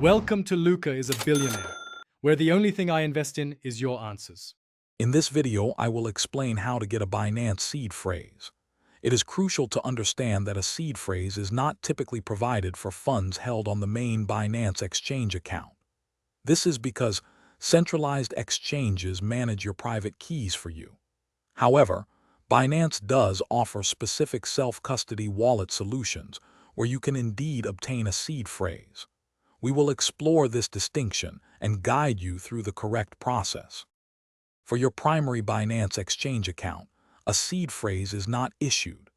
Welcome to Luca is a Billionaire, where the only thing I invest in is your answers. In this video, I will explain how to get a Binance seed phrase. It is crucial to understand that a seed phrase is not typically provided for funds held on the main Binance exchange account. This is because centralized exchanges manage your private keys for you. However, Binance does offer specific self-custody wallet solutions where you can indeed obtain a seed phrase. We will explore this distinction and guide you through the correct process. For your primary Binance exchange account, a seed phrase is not issued.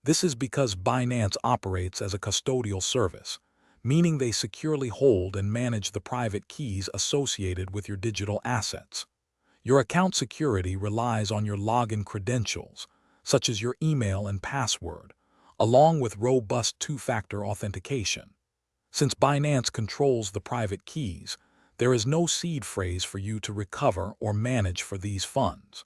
This is because Binance operates as a custodial service, meaning they securely hold and manage the private keys associated with your digital assets. Your account security relies on your login credentials, such as your email and password, along with robust two-factor authentication. Since Binance controls the private keys, there is no seed phrase for you to recover or manage for these funds.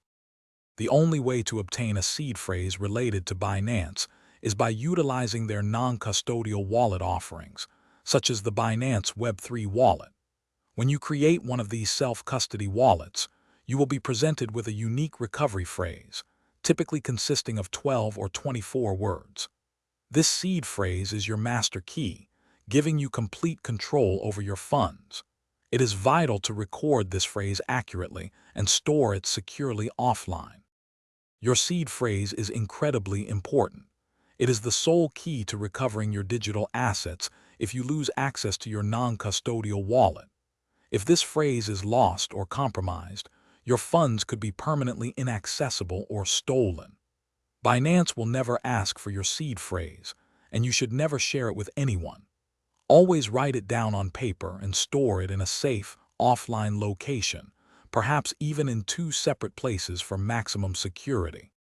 The only way to obtain a seed phrase related to Binance is by utilizing their non-custodial wallet offerings, such as the Binance Web3 wallet. When you create one of these self-custody wallets, you will be presented with a unique recovery phrase, typically consisting of 12 or 24 words. This seed phrase is your master key, giving you complete control over your funds. It is vital to record this phrase accurately and store it securely offline. Your seed phrase is incredibly important. It is the sole key to recovering your digital assets if you lose access to your non-custodial wallet. If this phrase is lost or compromised, your funds could be permanently inaccessible or stolen. Binance will never ask for your seed phrase, and you should never share it with anyone. Always write it down on paper and store it in a safe, offline location, perhaps even in 2 separate places for maximum security.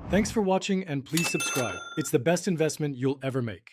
Thanks for watching and please subscribe. It's the best investment you'll ever make.